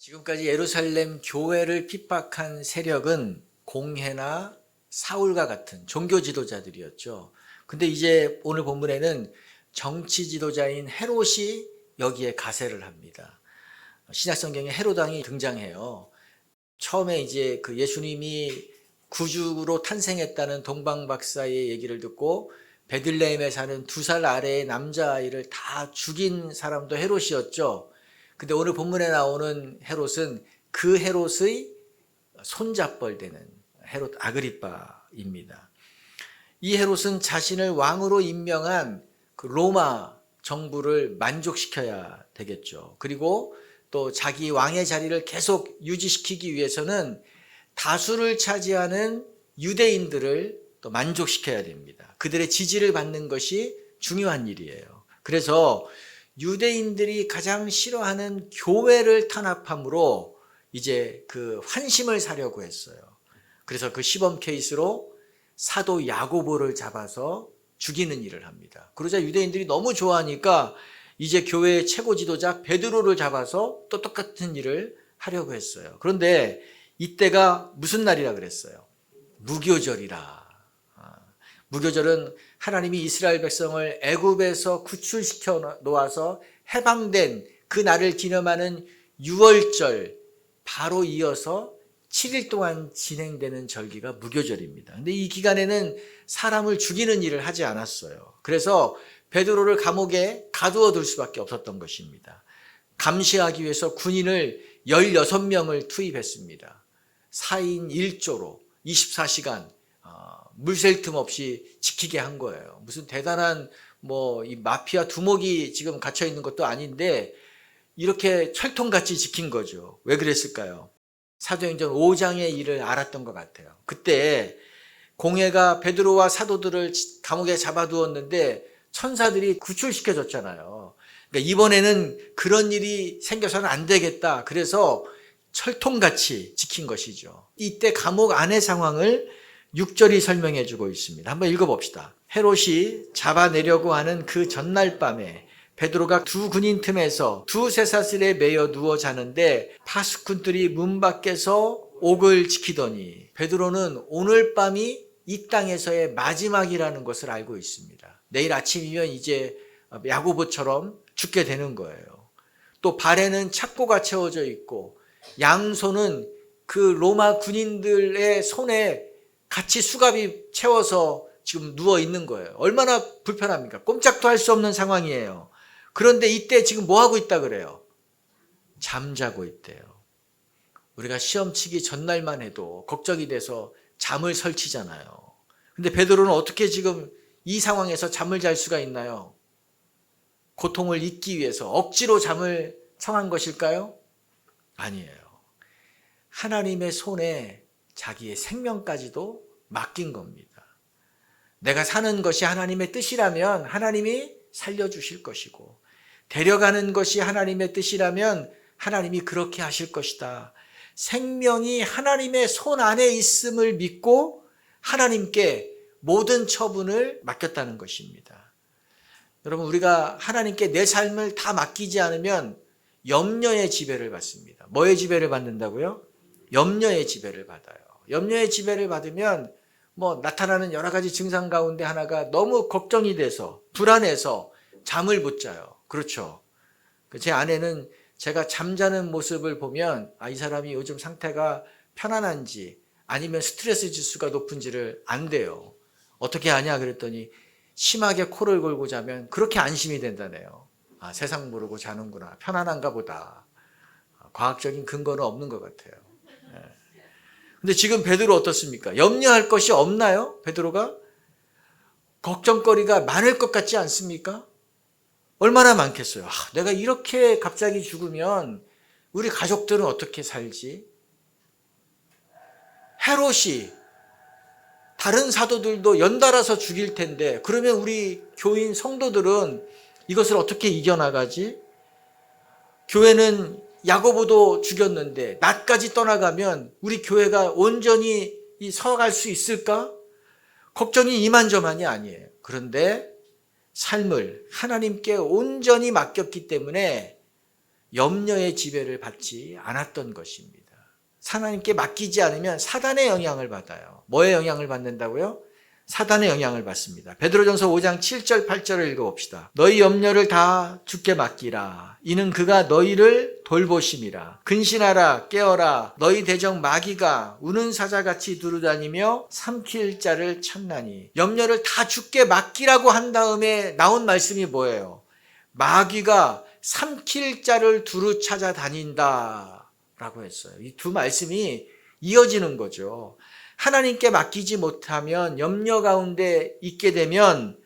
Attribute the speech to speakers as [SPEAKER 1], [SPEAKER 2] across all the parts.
[SPEAKER 1] 지금까지 예루살렘 교회를 핍박한 세력은 공회나 사울과 같은 종교 지도자들이었죠. 근데 이제 오늘 본문에는 정치 지도자인 헤롯이 여기에 가세를 합니다. 신약 성경에 헤롯 왕이 등장해요. 처음에 이제 그 예수님이 구주로 탄생했다는 동방 박사의 얘기를 듣고 베들레헴에 사는 2살 아래의 남자아이를 다 죽인 사람도 헤롯이었죠. 근데 오늘 본문에 나오는 헤롯은 그 헤롯의 손잡벌 되는 헤롯 아그리빠입니다. 이 헤롯은 자신을 왕으로 임명한 그 로마 정부를 만족시켜야 되겠죠. 그리고 또 자기 왕의 자리를 계속 유지시키기 위해서는 다수를 차지하는 유대인들을 또 만족시켜야 됩니다. 그들의 지지를 받는 것이 중요한 일이에요. 그래서 유대인들이 가장 싫어하는 교회를 탄압함으로 이제 그 환심을 사려고 했어요. 그래서 그 시범 케이스로 사도 야고보를 잡아서 죽이는 일을 합니다. 그러자 유대인들이 너무 좋아하니까 이제 교회의 최고 지도자 베드로를 잡아서 또 똑같은 일을 하려고 했어요. 그런데 이때가 무슨 날이라 그랬어요? 무교절이라. 무교절은 하나님이 이스라엘 백성을 애굽에서 구출시켜 놓아서 해방된 그 날을 기념하는 유월절 바로 이어서 7일 동안 진행되는 절기가 무교절입니다. 근데 이 기간에는 사람을 죽이는 일을 하지 않았어요. 그래서 베드로를 감옥에 가두어 둘 수밖에 없었던 것입니다. 감시하기 위해서 군인을 16명을 투입했습니다. 4인 1조로 24시간 물 셀 틈 없이 지키게 한 거예요. 무슨 대단한 이 마피아 두목이 지금 갇혀 있는 것도 아닌데 이렇게 철통같이 지킨 거죠. 왜 그랬을까요? 사도행전 5장의 일을 알았던 것 같아요. 그때 공회가 베드로와 사도들을 감옥에 잡아두었는데 천사들이 구출시켜줬잖아요. 그러니까 이번에는 그런 일이 생겨서는 안 되겠다. 그래서 철통같이 지킨 것이죠. 이때 감옥 안의 상황을 6절이 설명해 주고 있습니다. 한번 읽어봅시다. 헤롯이 잡아내려고 하는 그 전날 밤에 베드로가 두 군인 틈에서 두 쇠사슬에 매여 누워 자는데 파수꾼들이 문 밖에서 옥을 지키더니 베드로는 오늘 밤이 이 땅에서의 마지막이라는 것을 알고 있습니다. 내일 아침이면 이제 야고보처럼 죽게 되는 거예요. 또 발에는 착고가 채워져 있고 양손은 그 로마 군인들의 손에 같이 수갑이 채워서 지금 누워 있는 거예요. 얼마나 불편합니까? 꼼짝도 할 수 없는 상황이에요. 그런데 이때 지금 뭐 하고 있다 그래요? 잠자고 있대요. 우리가 시험 치기 전날만 해도 걱정이 돼서 잠을 설치잖아요. 근데 베드로는 어떻게 지금 이 상황에서 잠을 잘 수가 있나요? 고통을 잊기 위해서 억지로 잠을 청한 것일까요? 아니에요. 하나님의 손에 자기의 생명까지도 맡긴 겁니다. 내가 사는 것이 하나님의 뜻이라면 하나님이 살려주실 것이고 데려가는 것이 하나님의 뜻이라면 하나님이 그렇게 하실 것이다. 생명이 하나님의 손 안에 있음을 믿고 하나님께 모든 처분을 맡겼다는 것입니다. 여러분, 우리가 하나님께 내 삶을 다 맡기지 않으면 염려의 지배를 받습니다. 뭐의 지배를 받는다고요? 염려의 지배를 받아요. 염려의 지배를 받으면 나타나는 여러 가지 증상 가운데 하나가 너무 걱정이 돼서 불안해서 잠을 못 자요. 그렇죠. 제 아내는 제가 잠자는 모습을 보면 이 사람이 요즘 상태가 편안한지 아니면 스트레스 지수가 높은지를 안대요. 어떻게 아냐 그랬더니 심하게 코를 골고 자면 그렇게 안심이 된다네요. 세상 모르고 자는구나. 편안한가 보다. 과학적인 근거는 없는 것 같아요. 근데 지금 베드로 어떻습니까? 염려할 것이 없나요? 베드로가? 걱정거리가 많을 것 같지 않습니까? 얼마나 많겠어요. 내가 이렇게 갑자기 죽으면 우리 가족들은 어떻게 살지? 헤롯이 다른 사도들도 연달아서 죽일 텐데 그러면 우리 교인 성도들은 이것을 어떻게 이겨나가지? 교회는 야고보도 죽였는데 나까지 떠나가면 우리 교회가 온전히 서갈 수 있을까? 걱정이 이만저만이 아니에요. 그런데 삶을 하나님께 온전히 맡겼기 때문에 염려의 지배를 받지 않았던 것입니다. 하나님께 맡기지 않으면 사단의 영향을 받아요. 뭐의 영향을 받는다고요? 사단의 영향을 받습니다. 베드로전서 5장 7절 8절을 읽어봅시다. 너희 염려를 다 주께 맡기라. 이는 그가 너희를 돌보심이라. 근신하라 깨어라. 너희 대적 마귀가 우는 사자같이 두루다니며 삼킬 자를 찾나니. 염려를 다 주께 맡기라고 한 다음에 나온 말씀이 뭐예요? 마귀가 삼킬 자를 두루 찾아다닌다 라고 했어요. 이 두 말씀이 이어지는 거죠. 하나님께 맡기지 못하면 염려 가운데 있게 되면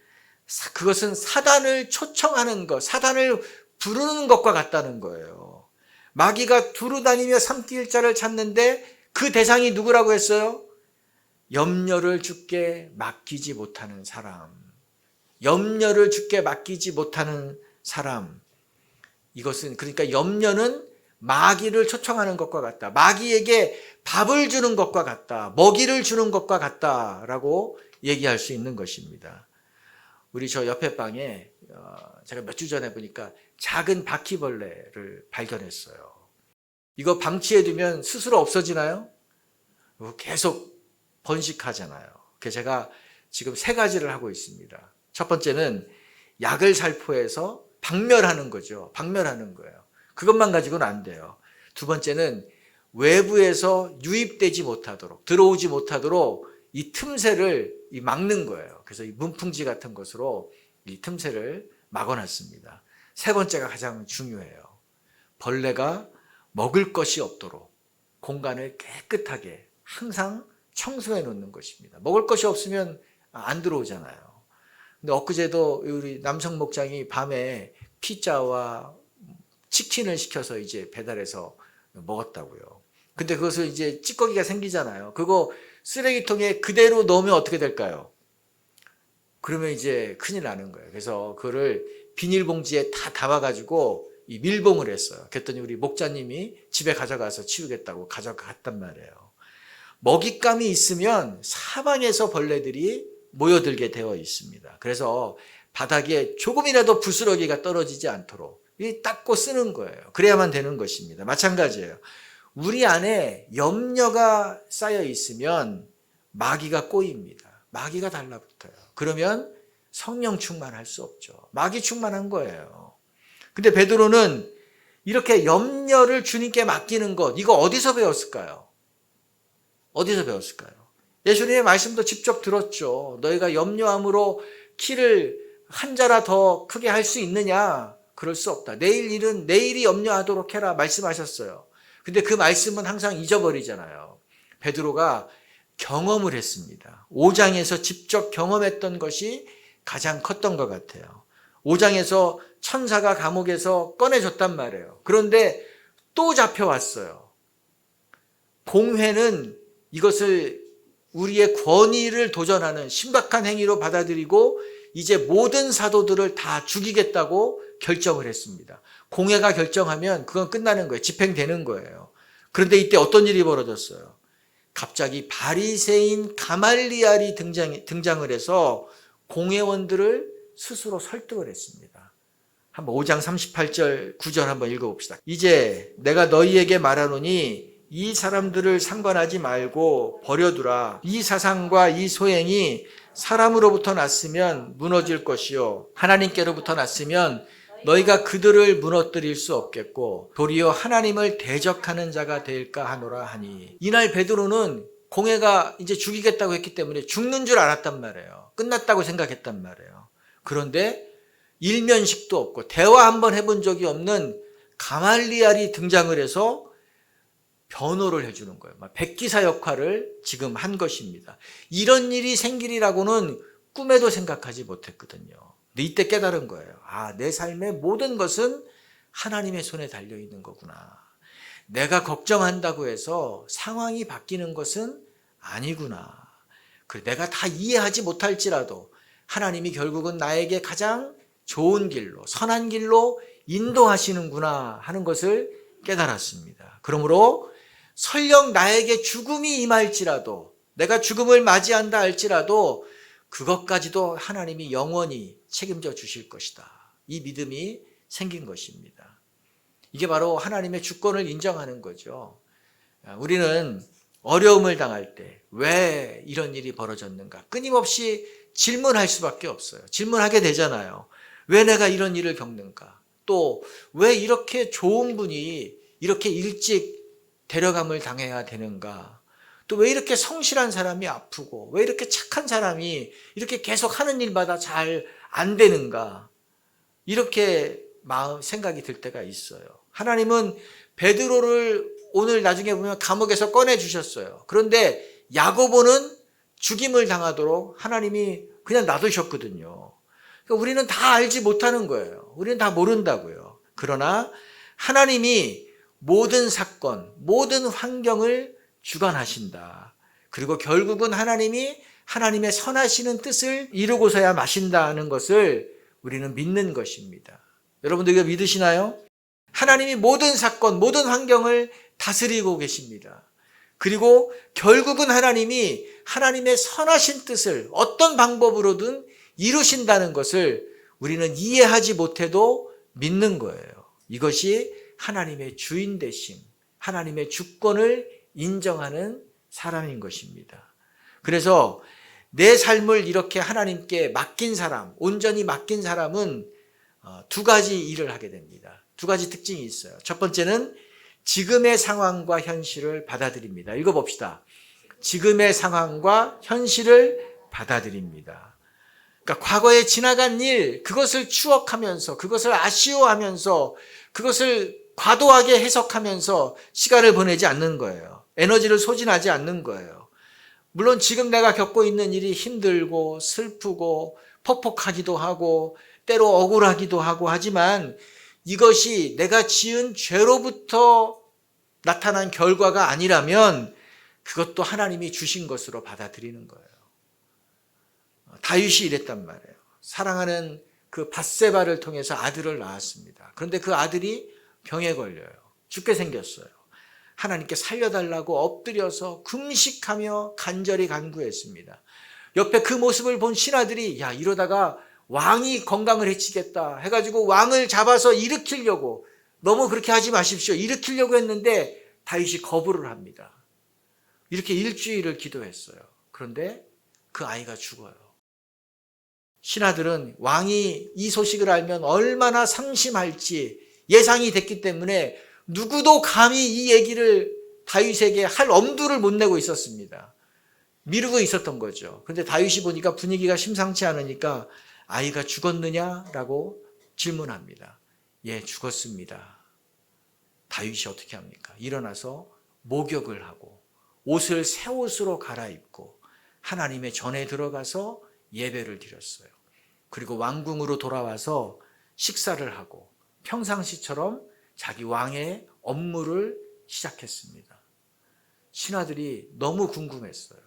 [SPEAKER 1] 그것은 사단을 초청하는 것, 사단을 부르는 것과 같다는 거예요. 마귀가 두루다니며 삼킬 자를 찾는데 그 대상이 누구라고 했어요? 염려를 주께 맡기지 못하는 사람. 염려를 주께 맡기지 못하는 사람. 이것은 그러니까 염려는 마귀를 초청하는 것과 같다. 마귀에게 밥을 주는 것과 같다. 먹이를 주는 것과 같다라고 얘기할 수 있는 것입니다. 우리 저 옆에 방에 제가 몇 주 전에 보니까 작은 바퀴벌레를 발견했어요. 이거 방치해두면 스스로 없어지나요? 계속 번식하잖아요. 그래서 제가 지금 3가지를 하고 있습니다. 첫 번째는 약을 살포해서 박멸하는 거죠. 박멸하는 거예요. 그것만 가지고는 안 돼요. 두 번째는 외부에서 유입되지 못하도록, 들어오지 못하도록 이 틈새를 막는 거예요. 그래서 이 문풍지 같은 것으로 이 틈새를 막아놨습니다. 세 번째가 가장 중요해요. 벌레가 먹을 것이 없도록 공간을 깨끗하게 항상 청소해 놓는 것입니다. 먹을 것이 없으면 안 들어오잖아요. 근데 엊그제도 우리 남성 목장이 밤에 피자와 치킨을 시켜서 이제 배달해서 먹었다고요. 근데 그것을 이제 찌꺼기가 생기잖아요. 그거 쓰레기통에 그대로 넣으면 어떻게 될까요? 그러면 이제 큰일 나는 거예요. 그래서 그거를 비닐봉지에 다 담아가지고 이 밀봉을 했어요. 그랬더니 우리 목자님이 집에 가져가서 치우겠다고 가져갔단 말이에요. 먹잇감이 있으면 사방에서 벌레들이 모여들게 되어 있습니다. 그래서 바닥에 조금이라도 부스러기가 떨어지지 않도록 닦고 쓰는 거예요. 그래야만 되는 것입니다. 마찬가지예요. 우리 안에 염려가 쌓여 있으면 마귀가 꼬입니다. 마귀가 달라붙어요. 그러면 성령 충만할 수 없죠. 마귀 충만한 거예요. 근데 베드로는 이렇게 염려를 주님께 맡기는 것, 이거 어디서 배웠을까요? 어디서 배웠을까요? 예수님의 말씀도 직접 들었죠. 너희가 염려함으로 키를 한 자라 더 크게 할 수 있느냐? 그럴 수 없다. 내일 일은 내일이 염려하도록 해라 말씀하셨어요. 근데 그 말씀은 항상 잊어버리잖아요. 베드로가 경험을 했습니다. 5장에서 직접 경험했던 것이 가장 컸던 것 같아요. 5장에서 천사가 감옥에서 꺼내줬단 말이에요. 그런데 또 잡혀왔어요. 공회는 이것을 우리의 권위를 도전하는 신박한 행위로 받아들이고 이제 모든 사도들을 다 죽이겠다고 결정을 했습니다. 공회가 결정하면 그건 끝나는 거예요. 집행되는 거예요. 그런데 이때 어떤 일이 벌어졌어요? 갑자기 바리새인 가말리알이 등장을 해서 공회원들을 스스로 설득을 했습니다. 한번 5장 38절 9절 한번 읽어봅시다. 이제 내가 너희에게 말하노니 이 사람들을 상관하지 말고 버려두라. 이 사상과 이 소행이 사람으로부터 났으면 무너질 것이요 하나님께로부터 났으면 너희가 그들을 무너뜨릴 수 없겠고 도리어 하나님을 대적하는 자가 될까 하노라 하니. 이날 베드로는 공회가 이제 죽이겠다고 했기 때문에 죽는 줄 알았단 말이에요. 끝났다고 생각했단 말이에요. 그런데 일면식도 없고 대화 한번 해본 적이 없는 가말리알이 등장을 해서 변호를 해주는 거예요. 백기사 역할을 지금 한 것입니다. 이런 일이 생기리라고는 꿈에도 생각하지 못했거든요. 근데 이때 깨달은 거예요. 아, 내 삶의 모든 것은 하나님의 손에 달려있는 거구나. 내가 걱정한다고 해서 상황이 바뀌는 것은 아니구나. 그래, 내가 다 이해하지 못할지라도 하나님이 결국은 나에게 가장 좋은 길로, 선한 길로 인도하시는구나 하는 것을 깨달았습니다. 그러므로 설령 나에게 죽음이 임할지라도, 내가 죽음을 맞이한다 할지라도 그것까지도 하나님이 영원히 책임져 주실 것이다. 이 믿음이 생긴 것입니다. 이게 바로 하나님의 주권을 인정하는 거죠. 우리는 어려움을 당할 때 왜 이런 일이 벌어졌는가 끊임없이 질문할 수밖에 없어요. 질문하게 되잖아요. 왜 내가 이런 일을 겪는가? 또 왜 이렇게 좋은 분이 이렇게 일찍 데려감을 당해야 되는가? 또 왜 이렇게 성실한 사람이 아프고 왜 이렇게 착한 사람이 이렇게 계속 하는 일마다 잘 안 되는가? 이렇게 생각이 들 때가 있어요. 하나님은 베드로를 오늘 나중에 보면 감옥에서 꺼내 주셨어요. 그런데 야고보는 죽임을 당하도록 하나님이 그냥 놔두셨거든요. 그러니까 우리는 다 알지 못하는 거예요. 우리는 다 모른다고요. 그러나 하나님이 모든 사건, 모든 환경을 주관하신다. 그리고 결국은 하나님이 하나님의 선하시는 뜻을 이루고서야 마신다는 것을 우리는 믿는 것입니다. 여러분들 이거 믿으시나요? 하나님이 모든 사건, 모든 환경을 다스리고 계십니다. 그리고 결국은 하나님이 하나님의 선하신 뜻을 어떤 방법으로든 이루신다는 것을 우리는 이해하지 못해도 믿는 거예요. 이것이 하나님의 주인 되심, 하나님의 주권을 인정하는 사람인 것입니다. 그래서 내 삶을 이렇게 하나님께 맡긴 사람, 온전히 맡긴 사람은 두 가지 일을 하게 됩니다. 두 가지 특징이 있어요. 첫 번째는 지금의 상황과 현실을 받아들입니다. 읽어봅시다. 지금의 상황과 현실을 받아들입니다. 그러니까 과거에 지나간 일, 그것을 추억하면서, 그것을 아쉬워하면서, 그것을 과도하게 해석하면서 시간을 보내지 않는 거예요. 에너지를 소진하지 않는 거예요. 물론 지금 내가 겪고 있는 일이 힘들고 슬프고 퍽퍽하기도 하고 때로 억울하기도 하고 하지만 이것이 내가 지은 죄로부터 나타난 결과가 아니라면 그것도 하나님이 주신 것으로 받아들이는 거예요. 다윗이 이랬단 말이에요. 사랑하는 그 밧세바를 통해서 아들을 낳았습니다. 그런데 그 아들이 병에 걸려요. 죽게 생겼어요. 하나님께 살려달라고 엎드려서 금식하며 간절히 간구했습니다. 옆에 그 모습을 본 신하들이 야 이러다가 왕이 건강을 해치겠다 해가지고 왕을 잡아서 일으키려고 너무 그렇게 하지 마십시오. 일으키려고 했는데 다윗이 거부를 합니다. 이렇게 일주일을 기도했어요. 그런데 그 아이가 죽어요. 신하들은 왕이 이 소식을 알면 얼마나 상심할지 예상이 됐기 때문에 누구도 감히 이 얘기를 다윗에게 할 엄두를 못 내고 있었습니다. 미루고 있었던 거죠. 그런데 다윗이 보니까 분위기가 심상치 않으니까 아이가 죽었느냐라고 질문합니다. 예, 죽었습니다. 다윗이 어떻게 합니까? 일어나서 목욕을 하고 옷을 새 옷으로 갈아입고 하나님의 전에 들어가서 예배를 드렸어요. 그리고 왕궁으로 돌아와서 식사를 하고 평상시처럼 자기 왕의 업무를 시작했습니다. 신하들이 너무 궁금했어요.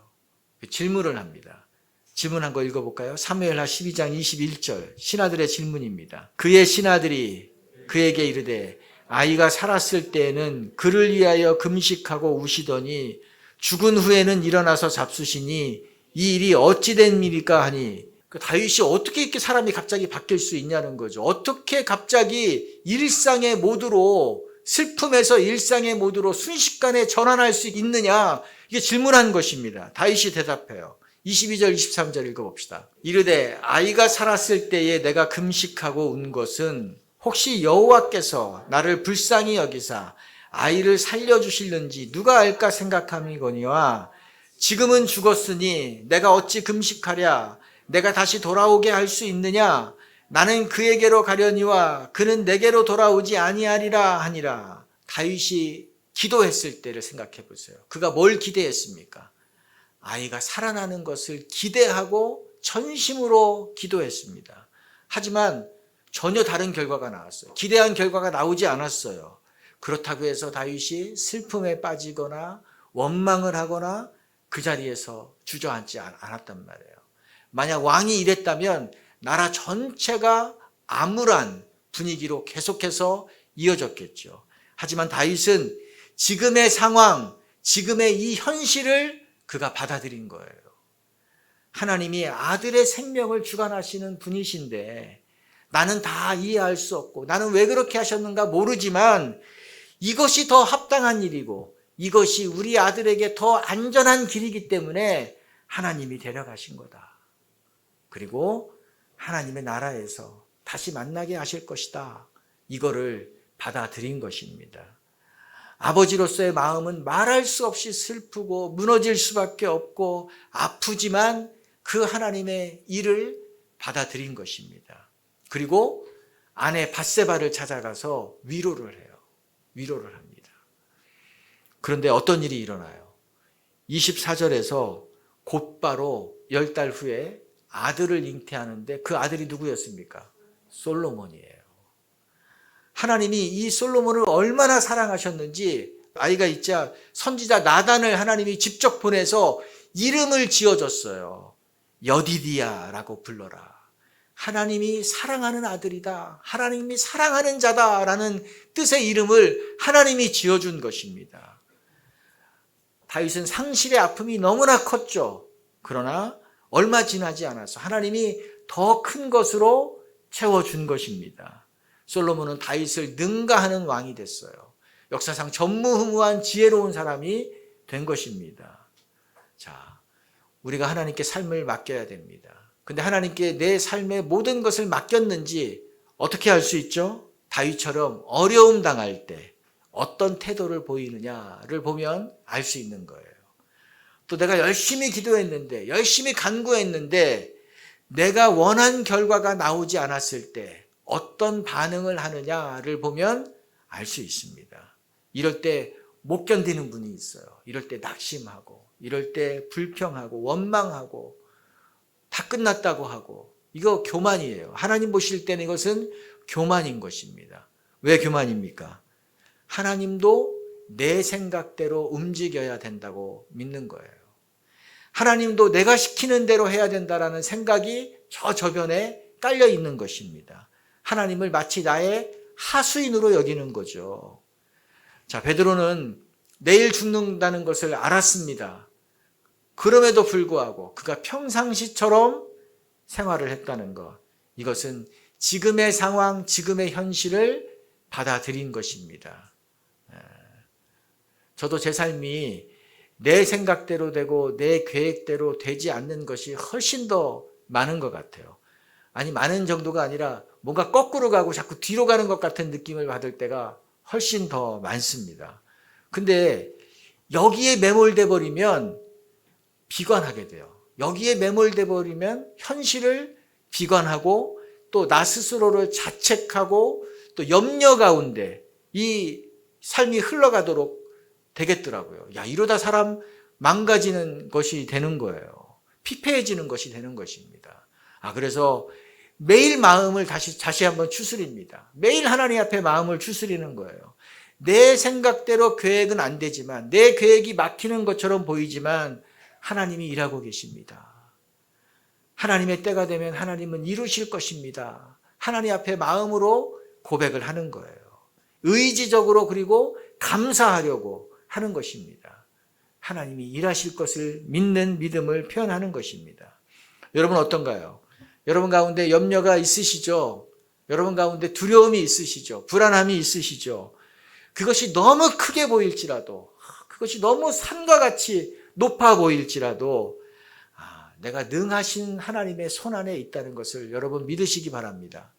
[SPEAKER 1] 질문을 합니다. 질문한 거 읽어볼까요? 사무엘하 12장 21절 신하들의 질문입니다. 그의 신하들이 그에게 이르되 아이가 살았을 때에는 그를 위하여 금식하고 우시더니 죽은 후에는 일어나서 잡수시니 이 일이 어찌 된 일일까 하니 다윗이 어떻게 이렇게 사람이 갑자기 바뀔 수 있냐는 거죠. 어떻게 갑자기 일상의 모드로 슬픔에서 일상의 모드로 순식간에 전환할 수 있느냐 이게 질문한 것입니다. 다윗이 대답해요. 22절 23절 읽어봅시다. 이르되 아이가 살았을 때에 내가 금식하고 운 것은 혹시 여호와께서 나를 불쌍히 여기사 아이를 살려주실는지 누가 알까 생각함이거니와 지금은 죽었으니 내가 어찌 금식하랴 내가 다시 돌아오게 할 수 있느냐 나는 그에게로 가려니와 그는 내게로 돌아오지 아니하리라 하니라. 다윗이 기도했을 때를 생각해 보세요. 그가 뭘 기대했습니까? 아이가 살아나는 것을 기대하고 전심으로 기도했습니다. 하지만 전혀 다른 결과가 나왔어요. 기대한 결과가 나오지 않았어요. 그렇다고 해서 다윗이 슬픔에 빠지거나 원망을 하거나 그 자리에서 주저앉지 않았단 말이에요. 만약 왕이 이랬다면 나라 전체가 암울한 분위기로 계속해서 이어졌겠죠. 하지만 다윗은 지금의 상황, 지금의 이 현실을 그가 받아들인 거예요. 하나님이 아들의 생명을 주관하시는 분이신데 나는 다 이해할 수 없고 나는 왜 그렇게 하셨는가 모르지만 이것이 더 합당한 일이고 이것이 우리 아들에게 더 안전한 길이기 때문에 하나님이 데려가신 거다. 그리고 하나님의 나라에서 다시 만나게 하실 것이다. 이거를 받아들인 것입니다. 아버지로서의 마음은 말할 수 없이 슬프고 무너질 수밖에 없고 아프지만 그 하나님의 일을 받아들인 것입니다. 그리고 아내 밧세바를 찾아가서 위로를 해요. 위로를 합니다. 그런데 어떤 일이 일어나요? 24절에서 곧바로 10달 후에 아들을 잉태하는데 그 아들이 누구였습니까? 솔로몬이에요. 하나님이 이 솔로몬을 얼마나 사랑하셨는지 아이가 있자 선지자 나단을 하나님이 직접 보내서 이름을 지어줬어요. 여디디야라고 불러라. 하나님이 사랑하는 아들이다. 하나님이 사랑하는 자다라는 뜻의 이름을 하나님이 지어준 것입니다. 다윗은 상실의 아픔이 너무나 컸죠. 그러나 얼마 지나지 않아서 하나님이 더 큰 것으로 채워준 것입니다. 솔로몬은 다윗을 능가하는 왕이 됐어요. 역사상 전무후무한 지혜로운 사람이 된 것입니다. 자, 우리가 하나님께 삶을 맡겨야 됩니다. 근데 하나님께 내 삶의 모든 것을 맡겼는지 어떻게 알 수 있죠? 다윗처럼 어려움 당할 때 어떤 태도를 보이느냐를 보면 알 수 있는 거예요. 또 내가 열심히 기도했는데, 열심히 간구했는데 내가 원한 결과가 나오지 않았을 때 어떤 반응을 하느냐를 보면 알 수 있습니다. 이럴 때 못 견디는 분이 있어요. 이럴 때 낙심하고, 이럴 때 불평하고, 원망하고, 다 끝났다고 하고, 이거 교만이에요. 하나님 보실 때는 이것은 교만인 것입니다. 왜 교만입니까? 하나님도 내 생각대로 움직여야 된다고 믿는 거예요. 하나님도 내가 시키는 대로 해야 된다라는 생각이 저 저변에 깔려 있는 것입니다. 하나님을 마치 나의 하수인으로 여기는 거죠. 자, 베드로는 내일 죽는다는 것을 알았습니다. 그럼에도 불구하고 그가 평상시처럼 생활을 했다는 것. 이것은 지금의 상황, 지금의 현실을 받아들인 것입니다. 저도 제 삶이 내 생각대로 되고 내 계획대로 되지 않는 것이 훨씬 더 많은 것 같아요. 아니, 많은 정도가 아니라 뭔가 거꾸로 가고 자꾸 뒤로 가는 것 같은 느낌을 받을 때가 훨씬 더 많습니다. 근데 여기에 매몰돼 버리면 비관하게 돼요. 여기에 매몰돼 버리면 현실을 비관하고 또 나 스스로를 자책하고 또 염려 가운데 이 삶이 흘러가도록 되겠더라고요. 야, 이러다 사람 망가지는 것이 되는 거예요. 피폐해지는 것이 되는 것입니다. 그래서 매일 마음을 다시 한번 추스립니다. 매일 하나님 앞에 마음을 추스리는 거예요. 내 생각대로 계획은 안 되지만, 내 계획이 막히는 것처럼 보이지만 하나님이 일하고 계십니다. 하나님의 때가 되면 하나님은 이루실 것입니다. 하나님 앞에 마음으로 고백을 하는 거예요. 의지적으로, 그리고 감사하려고 하는 것입니다. 하나님이 일하실 것을 믿는 믿음을 표현하는 것입니다. 여러분 어떤가요? 여러분 가운데 염려가 있으시죠? 여러분 가운데 두려움이 있으시죠? 불안함이 있으시죠? 그것이 너무 크게 보일지라도, 그것이 너무 산과 같이 높아 보일지라도 내가 능하신 하나님의 손 안에 있다는 것을 여러분 믿으시기 바랍니다.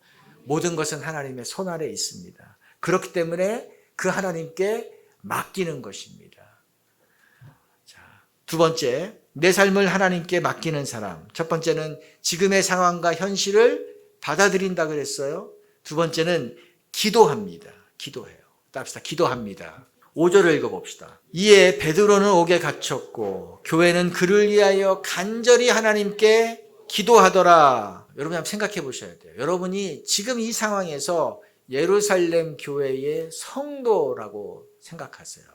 [SPEAKER 1] 모든 것은 하나님의 손 안에 있습니다. 그렇기 때문에 그 하나님께 맡기는 것입니다. 자, 두 번째, 내 삶을 하나님께 맡기는 사람. 첫 번째는 지금의 상황과 현실을 받아들인다 그랬어요. 두 번째는 기도합니다. 기도해요. 따라합시다. 기도합니다. 5절을 읽어봅시다. 이에 베드로는 옥에 갇혔고 교회는 그를 위하여 간절히 하나님께 기도하더라. 여러분 한번 생각해 보셔야 돼요. 여러분이 지금 이 상황에서 예루살렘 교회의 성도라고 생각하세요.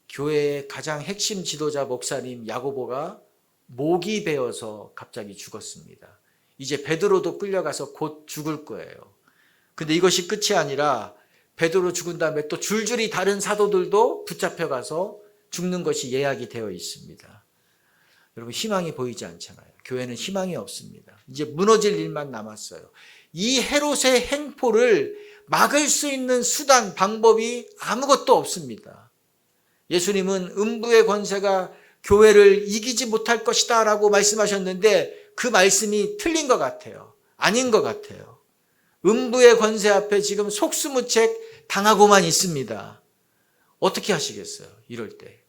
[SPEAKER 1] 교회의 가장 핵심 지도자 목사님 야고보가 목이 베어서 갑자기 죽었습니다. 이제 베드로도 끌려가서 곧 죽을 거예요. 근데 이것이 끝이 아니라 베드로 죽은 다음에 또 줄줄이 다른 사도들도 붙잡혀가서 죽는 것이 예약이 되어 있습니다. 여러분 희망이 보이지 않잖아요. 교회는 희망이 없습니다. 이제 무너질 일만 남았어요. 이 헤롯의 행포를 막을 수 있는 수단, 방법이 아무것도 없습니다. 예수님은 음부의 권세가 교회를 이기지 못할 것이다 라고 말씀하셨는데 그 말씀이 틀린 것 같아요. 아닌 것 같아요. 음부의 권세 앞에 지금 속수무책 당하고만 있습니다. 어떻게 하시겠어요? 이럴 때.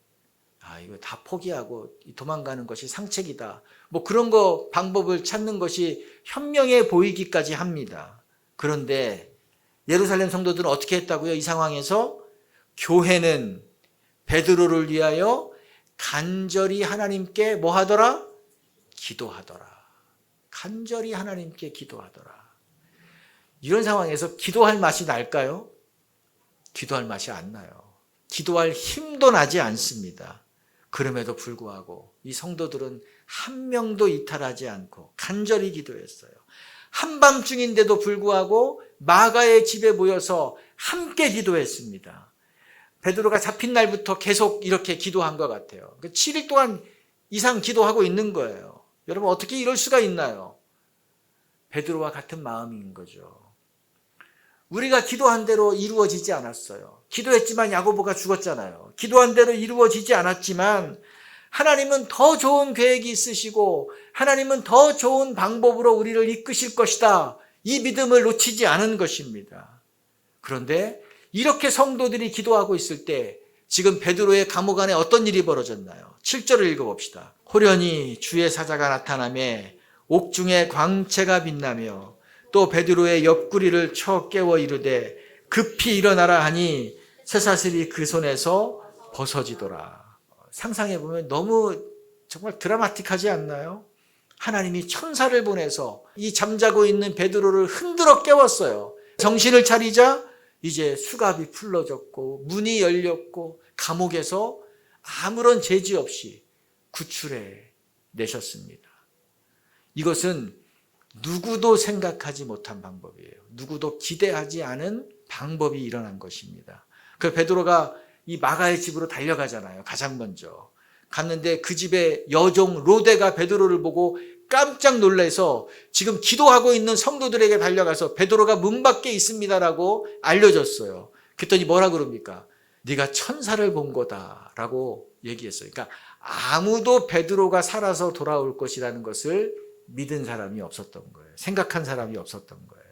[SPEAKER 1] 이거 다 포기하고 도망가는 것이 상책이다. 뭐 그런 거 방법을 찾는 것이 현명해 보이기까지 합니다. 그런데 예루살렘 성도들은 어떻게 했다고요? 이 상황에서 교회는 베드로를 위하여 간절히 하나님께 뭐 하더라? 기도하더라. 간절히 하나님께 기도하더라. 이런 상황에서 기도할 맛이 날까요? 기도할 맛이 안 나요. 기도할 힘도 나지 않습니다. 그럼에도 불구하고 이 성도들은 한 명도 이탈하지 않고 간절히 기도했어요. 한밤중인데도 불구하고 마가의 집에 모여서 함께 기도했습니다. 베드로가 잡힌 날부터 계속 이렇게 기도한 것 같아요. 7일 동안 이상 기도하고 있는 거예요. 여러분 어떻게 이럴 수가 있나요? 베드로와 같은 마음인 거죠. 우리가 기도한 대로 이루어지지 않았어요. 기도했지만 야고보가 죽었잖아요. 기도한 대로 이루어지지 않았지만 하나님은 더 좋은 계획이 있으시고 하나님은 더 좋은 방법으로 우리를 이끄실 것이다. 이 믿음을 놓치지 않은 것입니다. 그런데 이렇게 성도들이 기도하고 있을 때 지금 베드로의 감옥 안에 어떤 일이 벌어졌나요? 7절을 읽어봅시다. 호련히 주의 사자가 나타나매 옥중에 광채가 빛나며 또 베드로의 옆구리를 쳐 깨워 이르되 급히 일어나라 하니 쇠사슬이 그 손에서 벗어지더라. 상상해보면 너무 정말 드라마틱하지 않나요? 하나님이 천사를 보내서 이 잠자고 있는 베드로를 흔들어 깨웠어요. 정신을 차리자 이제 수갑이 풀러졌고 문이 열렸고 감옥에서 아무런 제지 없이 구출해 내셨습니다. 이것은 누구도 생각하지 못한 방법이에요. 누구도 기대하지 않은 방법이 일어난 것입니다. 그 베드로가 이 마가의 집으로 달려가잖아요. 가장 먼저. 갔는데 그 집에 여종 로데가 베드로를 보고 깜짝 놀라서 지금 기도하고 있는 성도들에게 달려가서 베드로가 문 밖에 있습니다라고 알려줬어요. 그랬더니 뭐라 그럽니까? 네가 천사를 본 거다라고 얘기했어요. 그러니까 아무도 베드로가 살아서 돌아올 것이라는 것을 믿은 사람이 없었던 거예요. 생각한 사람이 없었던 거예요.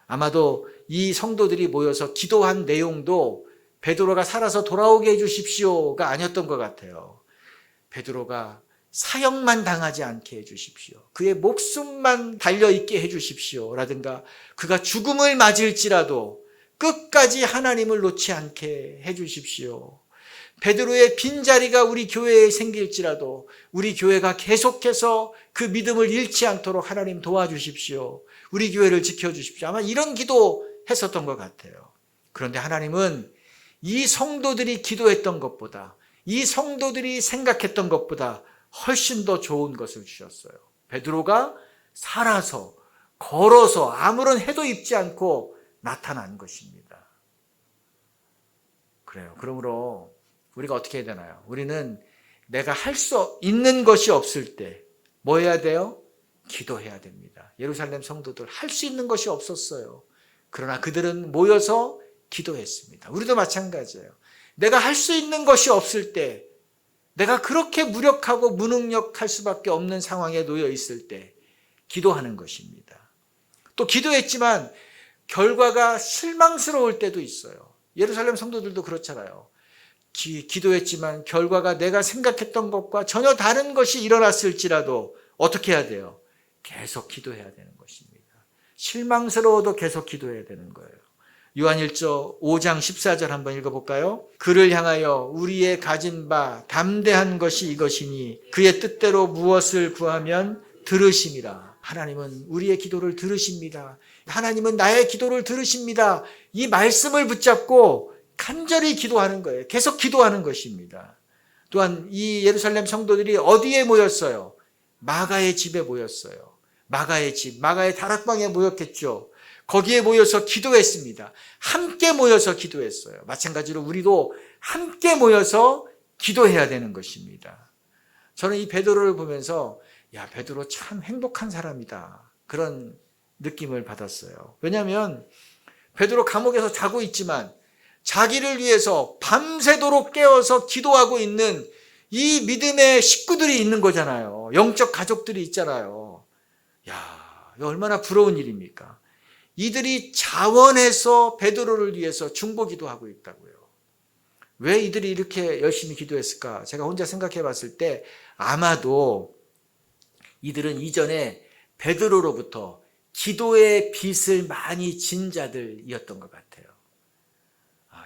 [SPEAKER 1] 아마도 이 성도들이 모여서 기도한 내용도 베드로가 살아서 돌아오게 해주십시오가 아니었던 것 같아요. 베드로가 사형만 당하지 않게 해주십시오. 그의 목숨만 달려있게 해주십시오. 라든가 그가 죽음을 맞을지라도 끝까지 하나님을 놓지 않게 해주십시오. 베드로의 빈자리가 우리 교회에 생길지라도 우리 교회가 계속해서 그 믿음을 잃지 않도록 하나님 도와주십시오. 우리 교회를 지켜주십시오. 아마 이런 기도 했었던 것 같아요. 그런데 하나님은 이 성도들이 기도했던 것보다 이 성도들이 생각했던 것보다 훨씬 더 좋은 것을 주셨어요. 베드로가 살아서 걸어서 아무런 해도 입지 않고 나타난 것입니다. 그래요. 그러므로 우리가 어떻게 해야 되나요? 우리는 내가 할 수 있는 것이 없을 때 뭐 해야 돼요? 기도해야 됩니다. 예루살렘 성도들 할 수 있는 것이 없었어요. 그러나 그들은 모여서 기도했습니다. 우리도 마찬가지예요. 내가 할 수 있는 것이 없을 때, 내가 그렇게 무력하고 무능력할 수밖에 없는 상황에 놓여 있을 때 기도하는 것입니다. 또 기도했지만 결과가 실망스러울 때도 있어요. 예루살렘 성도들도 그렇잖아요. 기도했지만 결과가 내가 생각했던 것과 전혀 다른 것이 일어났을지라도 어떻게 해야 돼요? 계속 기도해야 되는 것입니다. 실망스러워도 계속 기도해야 되는 거예요. 요한일서 5장 14절 한번 읽어볼까요? 그를 향하여 우리의 가진 바 담대한 것이 이것이니 그의 뜻대로 무엇을 구하면 들으심이라. 하나님은 우리의 기도를 들으십니다. 하나님은 나의 기도를 들으십니다. 이 말씀을 붙잡고 간절히 기도하는 거예요. 계속 기도하는 것입니다. 또한 이 예루살렘 성도들이 어디에 모였어요? 마가의 집에 모였어요. 마가의 집, 마가의 다락방에 모였겠죠. 거기에 모여서 기도했습니다. 함께 모여서 기도했어요. 마찬가지로 우리도 함께 모여서 기도해야 되는 것입니다. 저는 이 베드로를 보면서 야, 베드로 참 행복한 사람이다. 그런 느낌을 받았어요. 왜냐하면 베드로 감옥에서 자고 있지만 자기를 위해서 밤새도록 깨어서 기도하고 있는 이 믿음의 식구들이 있는 거잖아요. 영적 가족들이 있잖아요. 야, 이거 얼마나 부러운 일입니까? 이들이 자원해서 베드로를 위해서 중보기도하고 있다고요. 왜 이들이 이렇게 열심히 기도했을까? 제가 혼자 생각해 봤을 때 아마도 이들은 이전에 베드로로부터 기도의 빚을 많이 진 자들이었던 것 같아요.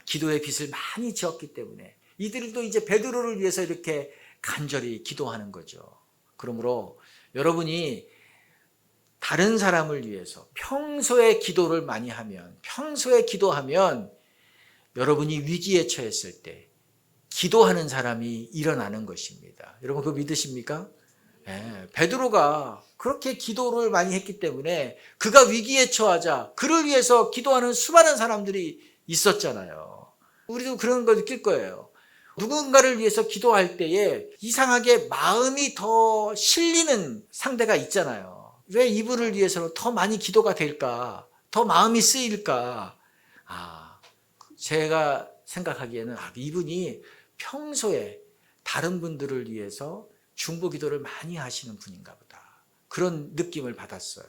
[SPEAKER 1] 기도의 빚을 많이 지었기 때문에 이들도 이제 베드로를 위해서 이렇게 간절히 기도하는 거죠. 그러므로 여러분이 다른 사람을 위해서 평소에 기도를 많이 하면, 평소에 기도하면 여러분이 위기에 처했을 때 기도하는 사람이 일어나는 것입니다. 여러분 그거 믿으십니까? 네, 베드로가 그렇게 기도를 많이 했기 때문에 그가 위기에 처하자 그를 위해서 기도하는 수많은 사람들이 있었잖아요. 우리도 그런 거 느낄 거예요. 누군가를 위해서 기도할 때에 이상하게 마음이 더 실리는 상대가 있잖아요. 왜 이분을 위해서는 더 많이 기도가 될까? 더 마음이 쓰일까? 제가 생각하기에는 이분이 평소에 다른 분들을 위해서 중보기도를 많이 하시는 분인가 보다. 그런 느낌을 받았어요.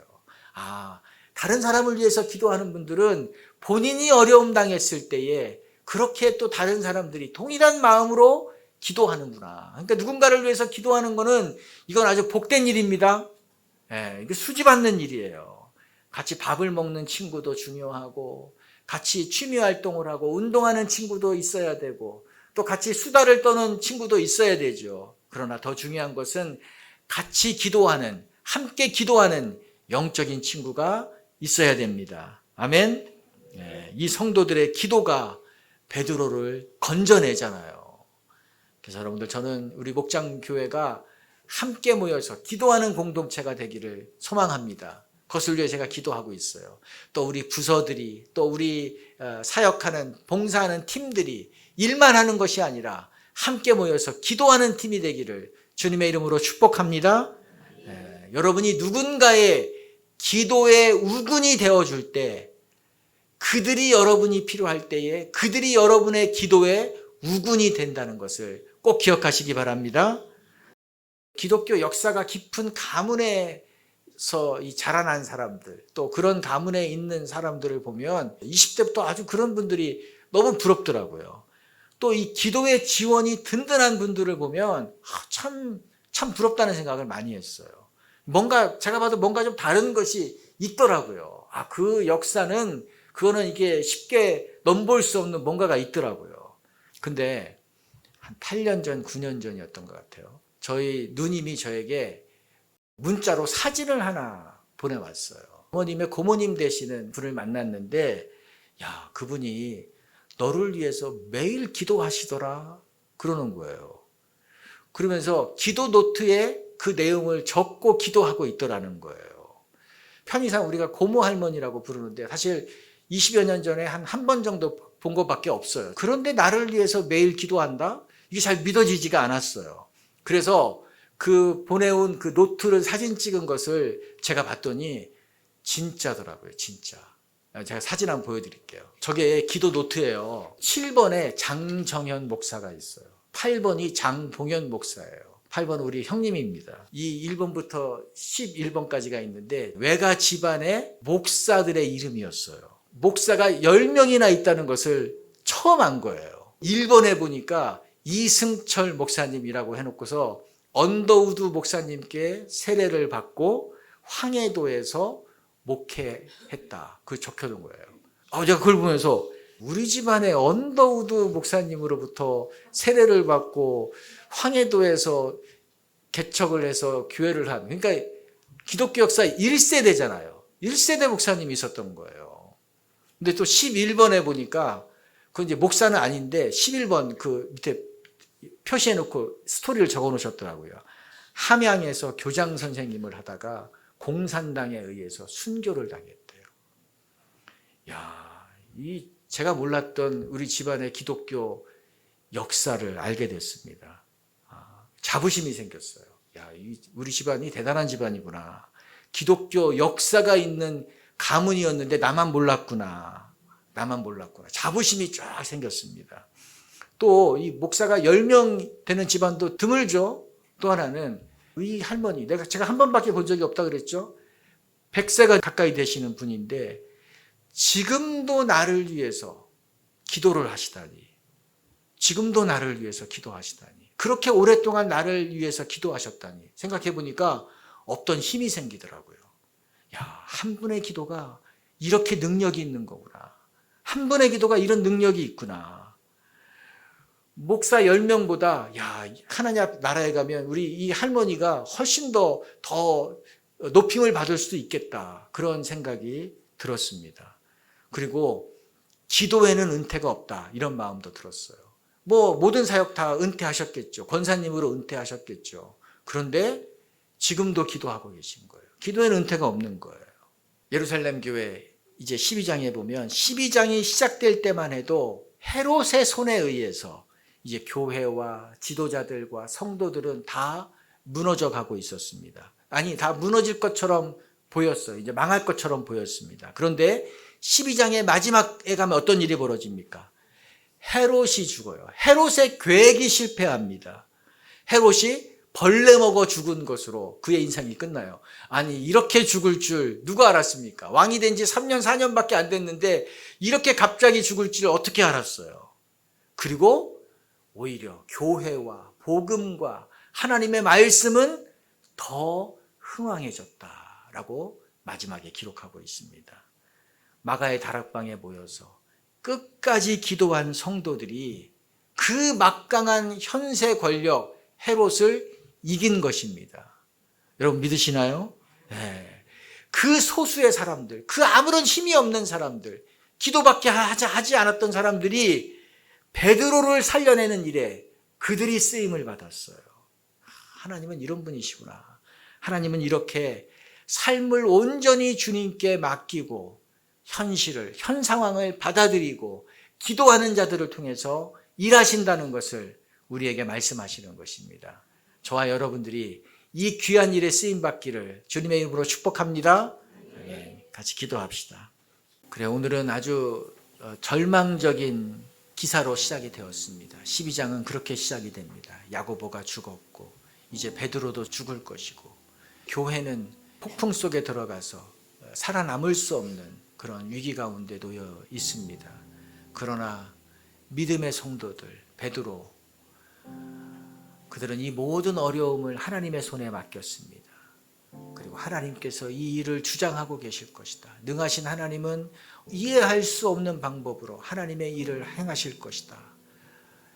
[SPEAKER 1] 다른 사람을 위해서 기도하는 분들은 본인이 어려움 당했을 때에 그렇게 또 다른 사람들이 동일한 마음으로 기도하는구나. 그러니까 누군가를 위해서 기도하는 거는 이건 아주 복된 일입니다. 이게 수지받는 일이에요. 같이 밥을 먹는 친구도 중요하고 같이 취미 활동을 하고 운동하는 친구도 있어야 되고 또 같이 수다를 떠는 친구도 있어야 되죠. 그러나 더 중요한 것은 같이 기도하는, 함께 기도하는 영적인 친구가 있어야 됩니다. 아멘. 이 성도들의 기도가 베드로를 건져내잖아요. 그래서 여러분들 저는 우리 목장교회가 함께 모여서 기도하는 공동체가 되기를 소망합니다. 그것을 위해 제가 기도하고 있어요. 또 우리 부서들이, 또 우리 사역하는, 봉사하는 팀들이 일만 하는 것이 아니라 함께 모여서 기도하는 팀이 되기를 주님의 이름으로 축복합니다. 여러분이 누군가의 기도의 우군이 되어줄 때 그들이 여러분이 필요할 때에 그들이 여러분의 기도의 우군이 된다는 것을 꼭 기억하시기 바랍니다. 기독교 역사가 깊은 가문에서 자라난 사람들, 또 그런 가문에 있는 사람들을 보면 20대부터 아주 그런 분들이 너무 부럽더라고요. 또 이 기도의 지원이 든든한 분들을 보면 참 부럽다는 생각을 많이 했어요. 제가 봐도 뭔가 좀 다른 것이 있더라고요. 그 역사는 그거는 이게 쉽게 넘볼 수 없는 뭔가가 있더라고요. 근데 한 8년 전, 9년 전이었던 것 같아요. 저희 누님이 저에게 문자로 사진을 하나 보내왔어요. 어머님의 고모님 되시는 분을 만났는데, 그분이 너를 위해서 매일 기도하시더라 그러는 거예요. 그러면서 기도 노트에 그 내용을 적고 기도하고 있더라는 거예요. 편의상 우리가 고모 할머니라고 부르는데 사실 20여 년 전에 한 번 정도 본 것밖에 없어요. 그런데 나를 위해서 매일 기도한다? 이게 잘 믿어지지가 않았어요. 그래서 그 보내온 그 노트를 사진 찍은 것을 제가 봤더니 진짜더라고요. 진짜. 제가 사진 한번 보여드릴게요. 저게 기도 노트예요. 7번에 장정현 목사가 있어요. 8번이 장봉현 목사예요. 8번은 우리 형님입니다. 이 1번부터 11번까지가 있는데 외가 집안의 목사들의 이름이었어요. 목사가 10명이나 있다는 것을 처음 안 거예요. 1번에 보니까 이승철 목사님이라고 해놓고서 언더우드 목사님께 세례를 받고 황해도에서 목회했다. 그 적혀놓은 거예요. 제가 그걸 보면서 우리 집안에 언더우드 목사님으로부터 세례를 받고 황해도에서 개척을 해서 교회를 한, 그러니까 기독교 역사 1세대잖아요. 1세대 목사님이 있었던 거예요. 근데 또 11번에 보니까 그 이제 목사는 아닌데 11번 그 밑에 표시해 놓고 스토리를 적어 놓으셨더라고요. 함양에서 교장 선생님을 하다가 공산당에 의해서 순교를 당했대요. 제가 몰랐던 우리 집안의 기독교 역사를 알게 됐습니다. 자부심이 생겼어요. 우리 집안이 대단한 집안이구나. 기독교 역사가 있는 가문이었는데 나만 몰랐구나. 자부심이 쫙 생겼습니다. 또 이 목사가 10명 되는 집안도 드물죠. 또 하나는 이 할머니, 제가 한 번밖에 본 적이 없다 그랬죠. 100세가 가까이 되시는 분인데 지금도 나를 위해서 기도를 하시다니. 그렇게 오랫동안 나를 위해서 기도하셨다니. 생각해 보니까 없던 힘이 생기더라고요. 야, 한 분의 기도가 이렇게 능력이 있는 거구나. 한 분의 기도가 이런 능력이 있구나. 목사 10명보다 하나님 나라에 가면 우리 이 할머니가 훨씬 더 높임을 받을 수도 있겠다. 그런 생각이 들었습니다. 그리고 기도에는 은퇴가 없다. 이런 마음도 들었어요. 모든 사역 다 은퇴하셨겠죠. 권사님으로 은퇴하셨겠죠. 그런데 지금도 기도하고 계신 거예요. 기도에는 은퇴가 없는 거예요. 예루살렘 교회 이제 12장에 보면 12장이 시작될 때만 해도 헤롯의 손에 의해서 이제 교회와 지도자들과 성도들은 다 무너져 가고 있었습니다. 아니, 다 무너질 것처럼 보였어요. 이제 망할 것처럼 보였습니다. 그런데 12장의 마지막에 가면 어떤 일이 벌어집니까? 헤롯이 죽어요. 헤롯의 계획이 실패합니다. 헤롯이 벌레 먹어 죽은 것으로 그의 인생이 끝나요. 아니, 이렇게 죽을 줄 누가 알았습니까? 왕이 된 지 3년, 4년밖에 안 됐는데 이렇게 갑자기 죽을 줄 어떻게 알았어요? 그리고 오히려 교회와 복음과 하나님의 말씀은 더 흥왕해졌다라고 마지막에 기록하고 있습니다. 마가의 다락방에 모여서 끝까지 기도한 성도들이 그 막강한 현세 권력 헤롯을 이긴 것입니다. 여러분 믿으시나요? 네. 그 소수의 사람들, 그 아무런 힘이 없는 사람들, 기도밖에 하지 않았던 사람들이 베드로를 살려내는 일에 그들이 쓰임을 받았어요. 하나님은 이런 분이시구나. 하나님은 이렇게 삶을 온전히 주님께 맡기고 현 상황을 받아들이고 기도하는 자들을 통해서 일하신다는 것을 우리에게 말씀하시는 것입니다. 저와 여러분들이 이 귀한 일에 쓰임받기를 주님의 이름으로 축복합니다. 네, 같이 기도합시다. 그래, 오늘은 아주 절망적인 기사로 시작이 되었습니다. 12장은 그렇게 시작이 됩니다. 야고보가 죽었고 이제 베드로도 죽을 것이고 교회는 폭풍 속에 들어가서 살아남을 수 없는 그런 위기 가운데 놓여 있습니다. 그러나 믿음의 성도들, 베드로, 그들은 이 모든 어려움을 하나님의 손에 맡겼습니다. 그리고 하나님께서 이 일을 주장하고 계실 것이다. 능하신 하나님은 이해할 수 없는 방법으로 하나님의 일을 행하실 것이다.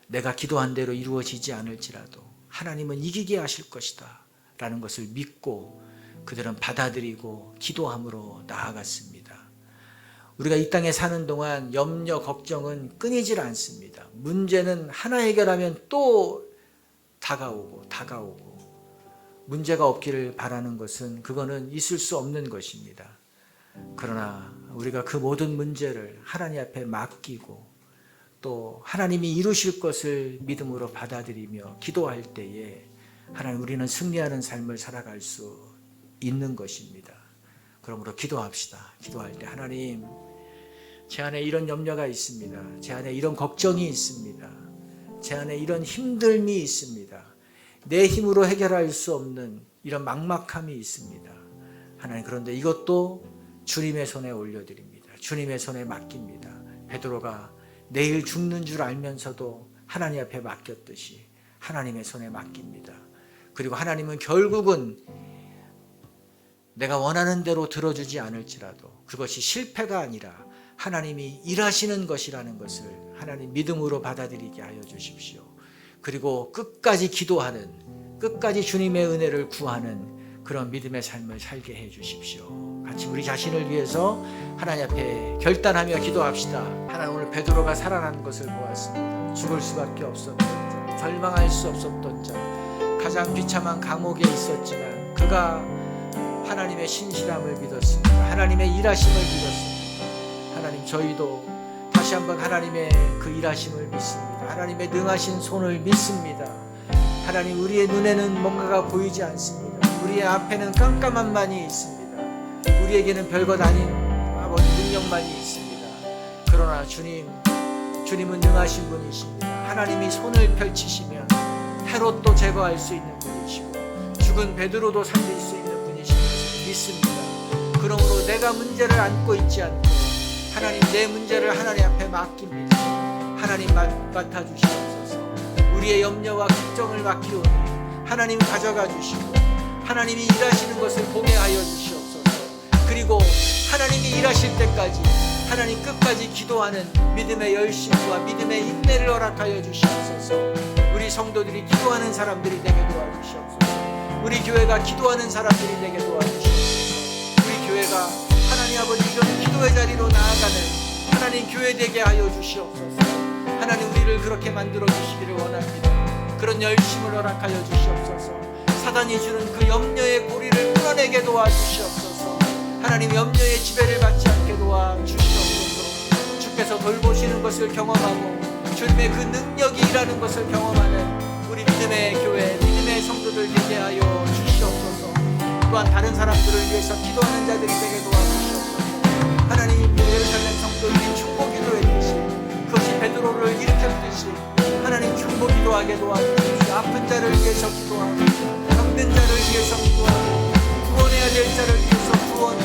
[SPEAKER 1] 내가 기도한 대로 이루어지지 않을지라도 하나님은 이기게 하실 것이다. 라는 것을 믿고 그들은 받아들이고 기도함으로 나아갔습니다. 우리가 이 땅에 사는 동안 염려, 걱정은 끊이질 않습니다. 문제는 하나 해결하면 또 다가오고 문제가 없기를 바라는 것은 그거는 있을 수 없는 것입니다. 그러나 우리가 그 모든 문제를 하나님 앞에 맡기고 또 하나님이 이루실 것을 믿음으로 받아들이며 기도할 때에 하나님, 우리는 승리하는 삶을 살아갈 수 있는 것입니다. 그러므로 기도합시다. 기도할 때 하나님, 제 안에 이런 염려가 있습니다. 제 안에 이런 걱정이 있습니다. 제 안에 이런 힘듦이 있습니다. 내 힘으로 해결할 수 없는 이런 막막함이 있습니다. 하나님, 그런데 이것도 주님의 손에 올려드립니다. 주님의 손에 맡깁니다. 베드로가 내일 죽는 줄 알면서도 하나님 앞에 맡겼듯이 하나님의 손에 맡깁니다. 그리고 하나님은 결국은 내가 원하는 대로 들어주지 않을지라도 그것이 실패가 아니라 하나님이 일하시는 것이라는 것을 하나님 믿음으로 받아들이게 하여 주십시오. 그리고 끝까지 기도하는, 끝까지 주님의 은혜를 구하는 그런 믿음의 삶을 살게 해 주십시오. 같이 우리 자신을 위해서 하나님 앞에 결단하며 기도합시다. 하나님, 오늘 베드로가 살아난 것을 보았습니다. 죽을 수밖에 없었던 자, 절망할 수 없었던 자, 가장 비참한 감옥에 있었지만 그가 하나님의 신실함을 믿었습니다. 하나님의 일하심을 믿었습니다. 하나님, 저희도 다시 한번 하나님의 그 일하심을 믿습니다. 하나님의 능하신 손을 믿습니다. 하나님, 우리의 눈에는 뭔가가 보이지 않습니다. 우리의 앞에는 깜깜한 만이 있습니다. 우리에게는 별것 아닌 아버지 능력만이 있습니다. 그러나 주님은 능하신 분이십니다. 하나님이 손을 펼치시면 헤롯도 제거할 수 있는 분이시고 죽은 베드로도 살릴 수 있는 분이신 것을 믿습니다. 그러므로 내가 문제를 안고 있지 않고 하나님, 내 문제를 하나님 앞에 맡깁니다. 하나님 맡아주시옵소서. 우리의 염려와 걱정을 맡기오니 하나님 가져가 주시고 하나님이 일하시는 것을 보게 하여 주시옵소서. 그리고 하나님이 일하실 때까지 하나님 끝까지 기도하는 믿음의 열심과 믿음의 인내를 허락하여 주시옵소서. 우리 성도들이 기도하는 사람들이 되게 도와주시옵소서. 우리 교회가 기도하는 사람들이 되게 도와주시옵소서. 우리 교회가 하나님 아버지 이런 기도의 자리로 나아가는 하나님 교회 되게 하여 주시옵소서. 하나님 우리를 그렇게 만들어 주시기를 원합니다. 그런 열심을 허락하여 주시옵소서. 사단이 주는 그 염려의 고리를 끊어내게 도와주시옵소서. 하나님 염려의 지배를 받지 않게 도와주시옵소서. 주께서 돌보시는 것을 경험하고 주님의 그 능력이 일하는 것을 경험하는 우리 믿음의 교회, 믿음의 성도들 되게 하여 주시옵소서. 또한 다른 사람들을 위해서 기도하는 자들이 되게 도와주시옵소서. 하나님 예루살렘 성도들이 충고 기도했듯이 그것이 베드로를 일으켰듯이 하나님 충고 기도하게 도와주십시오. 아픈 자를 위해서 기도하고 병든 자를 위해서 기도하고 구원해야 될 자를 위해서 기도하는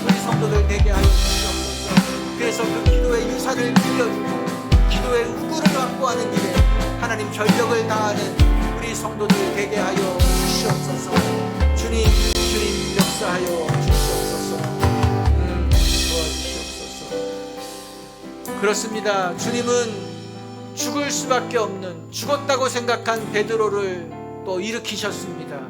[SPEAKER 1] 우리 성도들 되게 하여 주시옵소서. 그래서 그 기도의 유산을 빌려주고 기도의 우구를 확보하는 일에 하나님 전력을 다하는 우리 성도들 되게 하여 주시옵소서. 주님 역사하여 주시옵소서. 도와주시옵소서. 그렇습니다. 주님은 죽을 수밖에 없는, 죽었다고 생각한 베드로를 또 일으키셨습니다.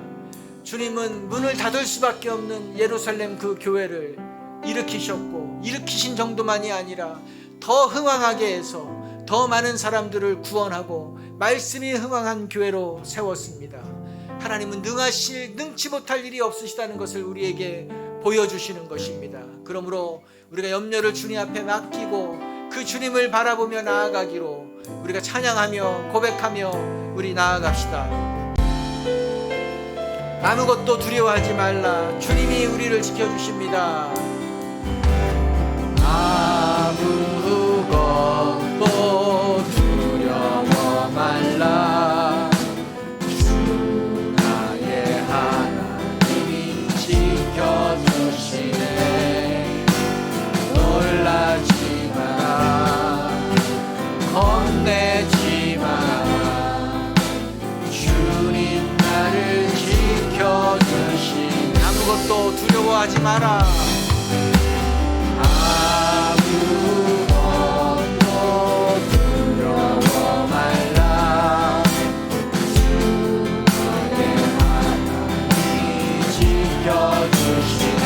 [SPEAKER 1] 주님은 문을 닫을 수밖에 없는 예루살렘 그 교회를 일으키셨고, 일으키신 정도만이 아니라 더 흥왕하게 해서 더 많은 사람들을 구원하고 말씀이 흥왕한 교회로 세웠습니다. 하나님은 능치 못할 일이 없으시다는 것을 우리에게 보여주시는 것입니다. 그러므로 우리가 염려를 주님 앞에 맡기고 그 주님을 바라보며 나아가기로 우리가 찬양하며 고백하며 우리 나아갑시다. 아무것도 두려워하지 말라. 주님이 우리를 지켜주십니다. 아무것도 두려워 말라. 주 나의 하나님이 지켜주시네. 놀라지 마라. 겁내지 마라. 주님 나를 지켜주시네. 아무것도 두려워하지 마라. 아무것도 두려워 말라. 주 나의 하나님이 지켜주시네.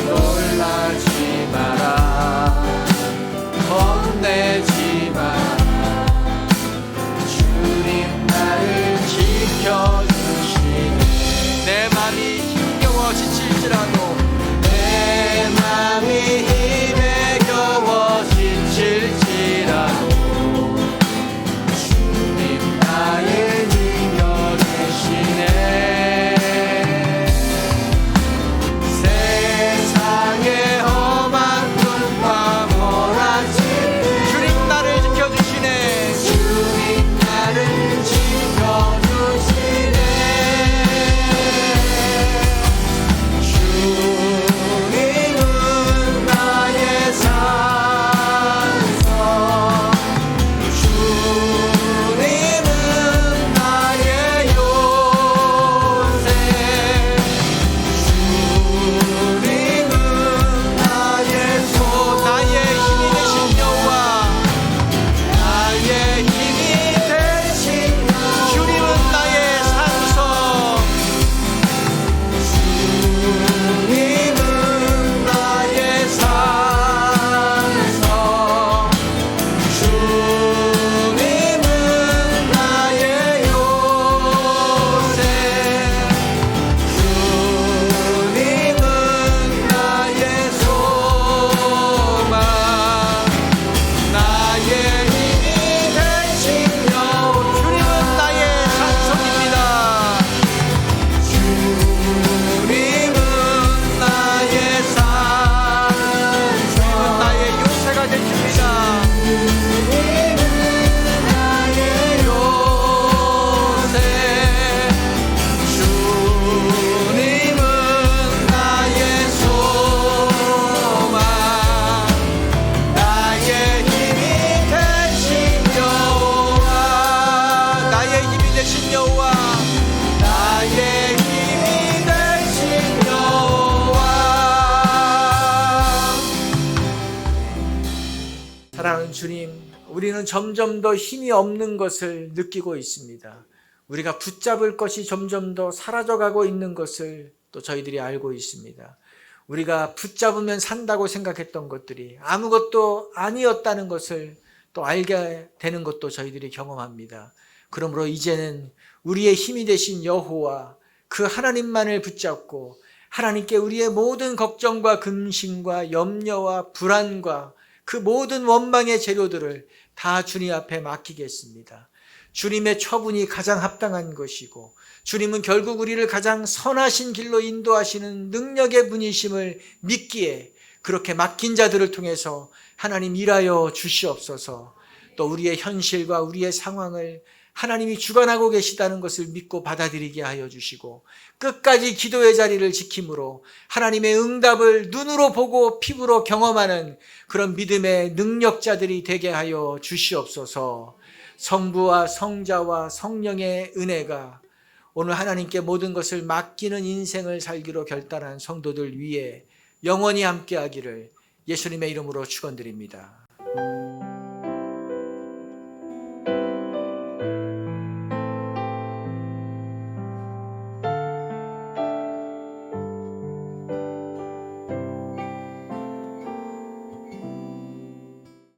[SPEAKER 1] 놀라지 마라. 겁내지 마라. 주님 나를 지켜주시네. 내 맘이 힘겨워 지칠지라도 내 주님, 우리는 점점 더 힘이 없는 것을 느끼고 있습니다. 우리가 붙잡을 것이 점점 더 사라져가고 있는 것을 또 저희들이 알고 있습니다. 우리가 붙잡으면 산다고 생각했던 것들이 아무것도 아니었다는 것을 또 알게 되는 것도 저희들이 경험합니다. 그러므로 이제는 우리의 힘이 되신 여호와 그 하나님만을 붙잡고 하나님께 우리의 모든 걱정과 근심과 염려와 불안과 그 모든 원망의 재료들을 다 주님 앞에 맡기겠습니다. 주님의 처분이 가장 합당한 것이고 주님은 결국 우리를 가장 선하신 길로 인도하시는 능력의 분이심을 믿기에 그렇게 맡긴 자들을 통해서 하나님 일하여 주시옵소서. 또 우리의 현실과 우리의 상황을 하나님이 주관하고 계시다는 것을 믿고 받아들이게 하여 주시고 끝까지 기도의 자리를 지킴으로 하나님의 응답을 눈으로 보고 피부로 경험하는 그런 믿음의 능력자들이 되게 하여 주시옵소서. 성부와 성자와 성령의 은혜가 오늘 하나님께 모든 것을 맡기는 인생을 살기로 결단한 성도들 위에 영원히 함께하기를 예수님의 이름으로 축원드립니다.